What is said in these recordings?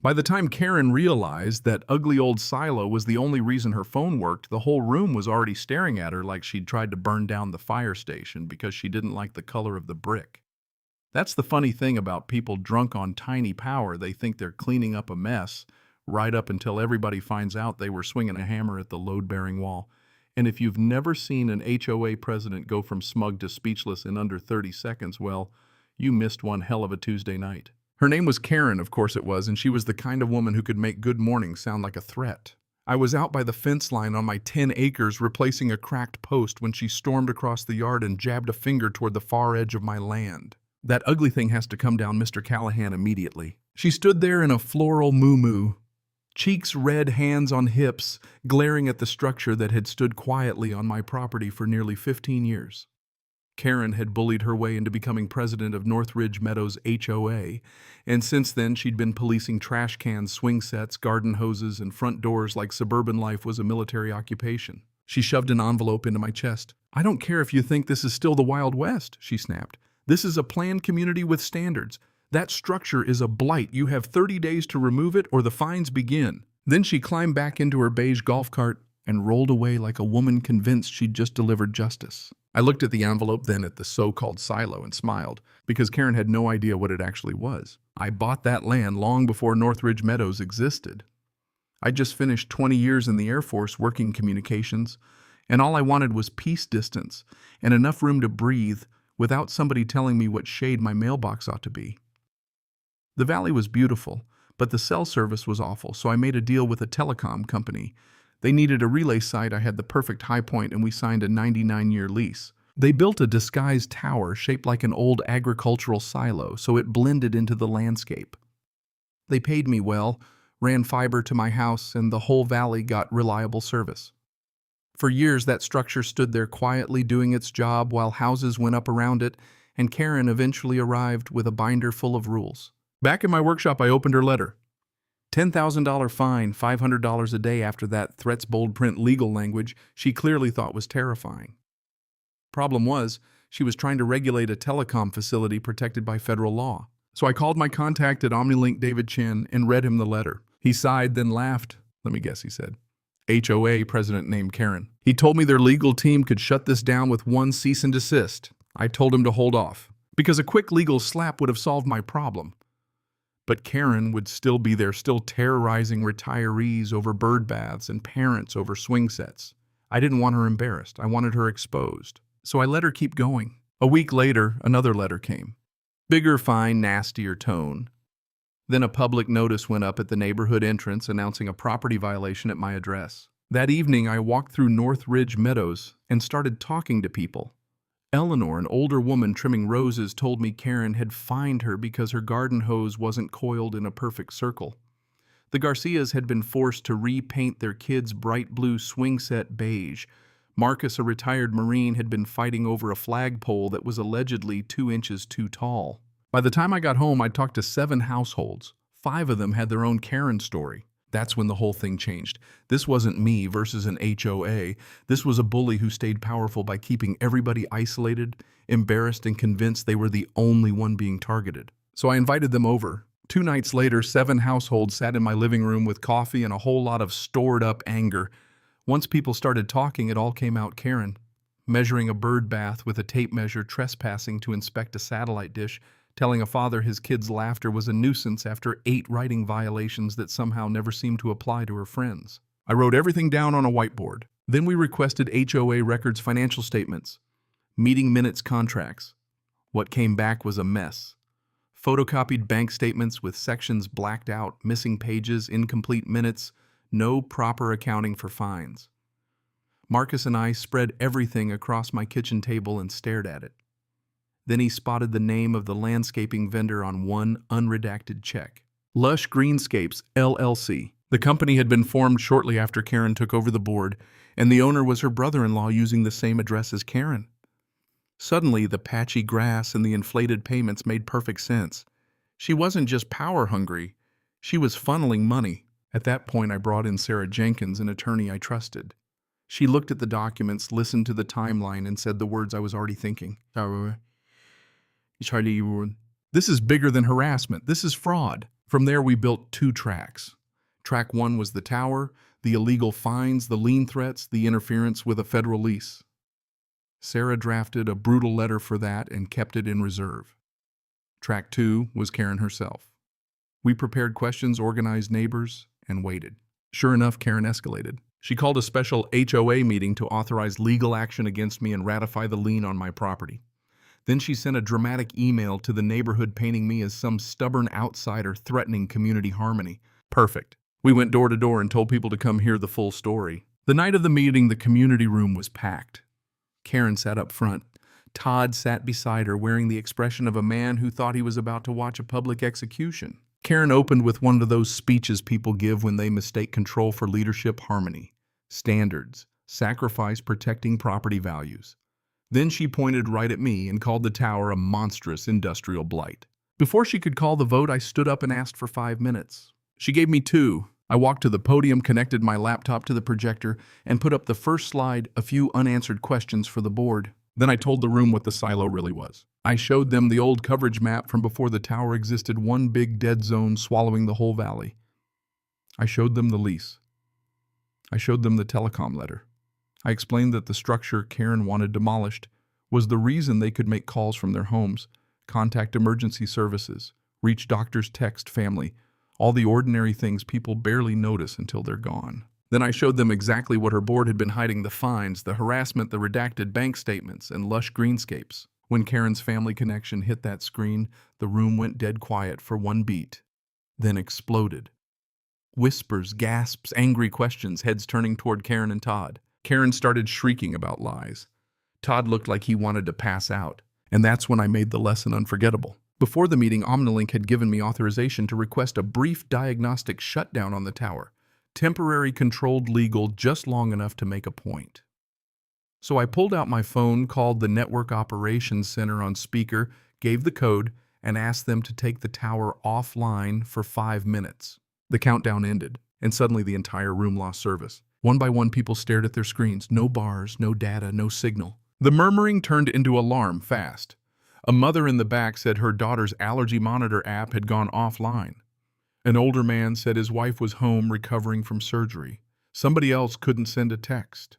By the time Karen realized that ugly old silo was the only reason her phone worked, the whole room was already staring at her like she'd tried to burn down the fire station because she didn't like the color of the brick. That's the funny thing about people drunk on tiny power. They think they're cleaning up a mess right up until everybody finds out they were swinging a hammer at the load-bearing wall. And if you've never seen an HOA president go from smug to speechless in under 30 seconds, well, you missed one hell of a Tuesday night. Her name was Karen, of course it was, and she was the kind of woman who could make good morning sound like a threat. I was out by the fence line on my 10 acres replacing a cracked post when she stormed across the yard and jabbed a finger toward the far edge of my land. "That ugly thing has to come down, Mr. Callahan, immediately." She stood there in a floral moo-moo, cheeks red, hands on hips, glaring at the structure that had stood quietly on my property for nearly 15 years. Karen had bullied her way into becoming president of Northridge Meadows HOA, and since then she'd been policing trash cans, swing sets, garden hoses, and front doors like suburban life was a military occupation. She shoved an envelope into my chest. "I don't care if you think this is still the Wild West," she snapped. "This is a planned community with standards. That structure is a blight. You have 30 days to remove it or the fines begin." Then she climbed back into her beige golf cart and rolled away like a woman convinced she'd just delivered justice. I looked at the envelope, then at the so-called silo, and smiled, because Karen had no idea what it actually was. I bought that land long before Northridge Meadows existed. I'd just finished 20 years in the Air Force working communications, and all I wanted was peace distance and enough room to breathe without somebody telling me what shade my mailbox ought to be. The valley was beautiful, but the cell service was awful, so I made a deal with a telecom company. They needed a relay site. I had the perfect high point, and we signed a 99-year lease. They built a disguised tower shaped like an old agricultural silo, so it blended into the landscape. They paid me well, ran fiber to my house, and the whole valley got reliable service. For years, that structure stood there quietly doing its job while houses went up around it, and Karen eventually arrived with a binder full of rules. Back in my workshop, I opened her letter. $10,000 fine, $500 a day after that threats bold print legal language she clearly thought was terrifying. Problem was, she was trying to regulate a telecom facility protected by federal law. So I called my contact at OmniLink, David Chin, and read him the letter. He sighed, then laughed. "Let me guess," he said. "HOA president named Karen. He told me their legal team could shut this down with one cease and desist." I told him to hold off, because a quick legal slap would have solved my problem. But Karen would still be there, still terrorizing retirees over bird baths and parents over swing sets. I didn't want her embarrassed. I wanted her exposed. So I let her keep going. A week later, another letter came. Bigger fine, nastier tone. Then a public notice went up at the neighborhood entrance announcing a property violation at my address. That evening, I walked through Northridge Meadows and started talking to people. Eleanor, an older woman trimming roses, told me Karen had fined her because her garden hose wasn't coiled in a perfect circle. The Garcias had been forced to repaint their kids' bright blue swing set beige. Marcus, a retired Marine, had been fighting over a flagpole that was allegedly 2 inches too tall. By the time I got home, I'd talked to 7 households. 5 of them had their own Karen story. That's when the whole thing changed. This wasn't me versus an HOA. This was a bully who stayed powerful by keeping everybody isolated, embarrassed, and convinced they were the only one being targeted. So I invited them over. 2 nights later, 7 households sat in my living room with coffee and a whole lot of stored-up anger. Once people started talking, it all came out. Karen, measuring a bird bath with a tape measure, trespassing to inspect a satellite dish, telling a father his kid's laughter was a nuisance after 8 writing violations that somehow never seemed to apply to her friends. I wrote everything down on a whiteboard. Then we requested HOA records, financial statements, meeting minutes, contracts. What came back was a mess. Photocopied bank statements with sections blacked out, missing pages, incomplete minutes, no proper accounting for fines. Marcus and I spread everything across my kitchen table and stared at it. Then he spotted the name of the landscaping vendor on one unredacted check. Lush Greenscapes, LLC. The company had been formed shortly after Karen took over the board, and the owner was her brother-in-law using the same address as Karen. Suddenly, the patchy grass and the inflated payments made perfect sense. She wasn't just power-hungry. She was funneling money. At that point, I brought in Sarah Jenkins, an attorney I trusted. She looked at the documents, listened to the timeline, and said the words I was already thinking. "This is bigger than harassment. This is fraud." From there, we built 2 tracks. Track 1 was the tower, the illegal fines, the lien threats, the interference with a federal lease. Sarah drafted a brutal letter for that and kept it in reserve. Track 2 was Karen herself. We prepared questions, organized neighbors, and waited. Sure enough, Karen escalated. She called a special HOA meeting to authorize legal action against me and ratify the lien on my property. Then she sent a dramatic email to the neighborhood painting me as some stubborn outsider threatening community harmony. Perfect. We went door to door and told people to come hear the full story. The night of the meeting, the community room was packed. Karen sat up front. Todd sat beside her, wearing the expression of a man who thought he was about to watch a public execution. Karen opened with one of those speeches people give when they mistake control for leadership: harmony, standards, sacrifice, protecting property values. Then she pointed right at me and called the tower a monstrous industrial blight. Before she could call the vote, I stood up and asked for 5 minutes. She gave me 2. I walked to the podium, connected my laptop to the projector, and put up the first slide, a few unanswered questions for the board. Then I told the room what the silo really was. I showed them the old coverage map from before the tower existed, one big dead zone swallowing the whole valley. I showed them the lease. I showed them the telecom letter. I explained that the structure Karen wanted demolished was the reason they could make calls from their homes, contact emergency services, reach doctors, text family, all the ordinary things people barely notice until they're gone. Then I showed them exactly what her board had been hiding: the fines, the harassment, the redacted bank statements, and lush greenscapes. When Karen's family connection hit that screen, the room went dead quiet for one beat, then exploded. Whispers, gasps, angry questions, heads turning toward Karen and Todd. Karen started shrieking about lies. Todd looked like he wanted to pass out, and that's when I made the lesson unforgettable. Before the meeting, Omnilink had given me authorization to request a brief diagnostic shutdown on the tower. Temporary, controlled, legal, just long enough to make a point. So I pulled out my phone, called the Network Operations Center on speaker, gave the code, and asked them to take the tower offline for 5 minutes. The countdown ended, and suddenly the entire room lost service. One by one, people stared at their screens. No bars, no data, no signal. The murmuring turned into alarm fast. A mother in the back said her daughter's allergy monitor app had gone offline. An older man said his wife was home recovering from surgery. Somebody else couldn't send a text.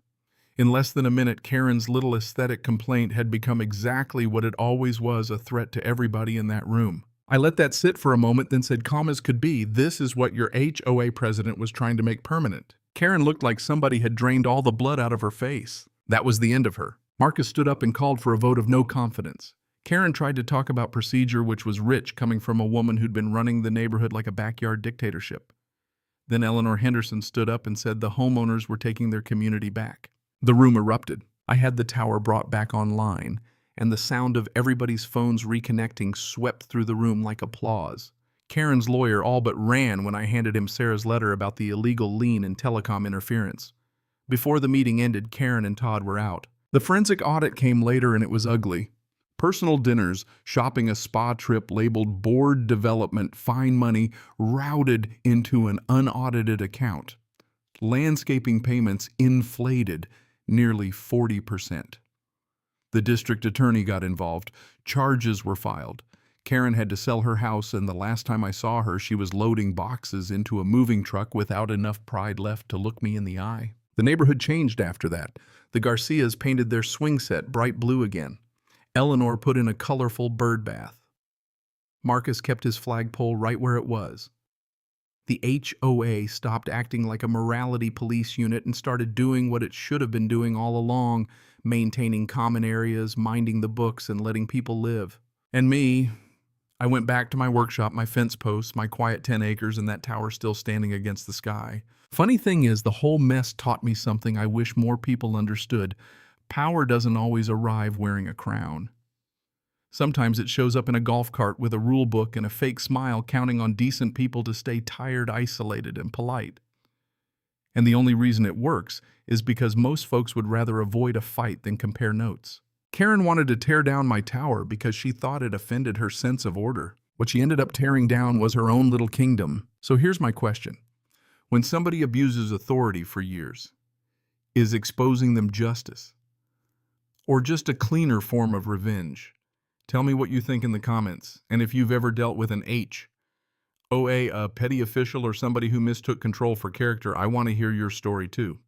In less than a minute, Karen's little aesthetic complaint had become exactly what it always was: a threat to everybody in that room. I let that sit for a moment, then said calm as could be, "This is what your HOA president was trying to make permanent." Karen looked like somebody had drained all the blood out of her face. That was the end of her. Marcus stood up and called for a vote of no confidence. Karen tried to talk about procedure, which was rich, coming from a woman who'd been running the neighborhood like a backyard dictatorship. Then Eleanor Henderson stood up and said the homeowners were taking their community back. The room erupted. I had the tower brought back online, and the sound of everybody's phones reconnecting swept through the room like applause. Karen's lawyer all but ran when I handed him Sarah's letter about the illegal lien and telecom interference. Before the meeting ended, Karen and Todd were out. The forensic audit came later, and it was ugly. Personal dinners, shopping, a spa trip labeled board development, fine money routed into an unaudited account. Landscaping payments inflated nearly 40%. The district attorney got involved. Charges were filed. Karen had to sell her house, and the last time I saw her, she was loading boxes into a moving truck without enough pride left to look me in the eye. The neighborhood changed after that. The Garcias painted their swing set bright blue again. Eleanor put in a colorful bird bath. Marcus kept his flagpole right where it was. The HOA stopped acting like a morality police unit and started doing what it should have been doing all along, maintaining common areas, minding the books, and letting people live. And me, I went back to my workshop, my fence posts, my quiet 10 acres, and that tower still standing against the sky. Funny thing is, the whole mess taught me something I wish more people understood. Power doesn't always arrive wearing a crown. Sometimes it shows up in a golf cart with a rule book and a fake smile, counting on decent people to stay tired, isolated, and polite. And the only reason it works is because most folks would rather avoid a fight than compare notes. Karen wanted to tear down my tower because she thought it offended her sense of order. What she ended up tearing down was her own little kingdom. So here's my question. When somebody abuses authority for years, is exposing them justice? Or just a cleaner form of revenge? Tell me what you think in the comments, and if you've ever dealt with an OA, a petty official or somebody who mistook control for character, I want to hear your story too.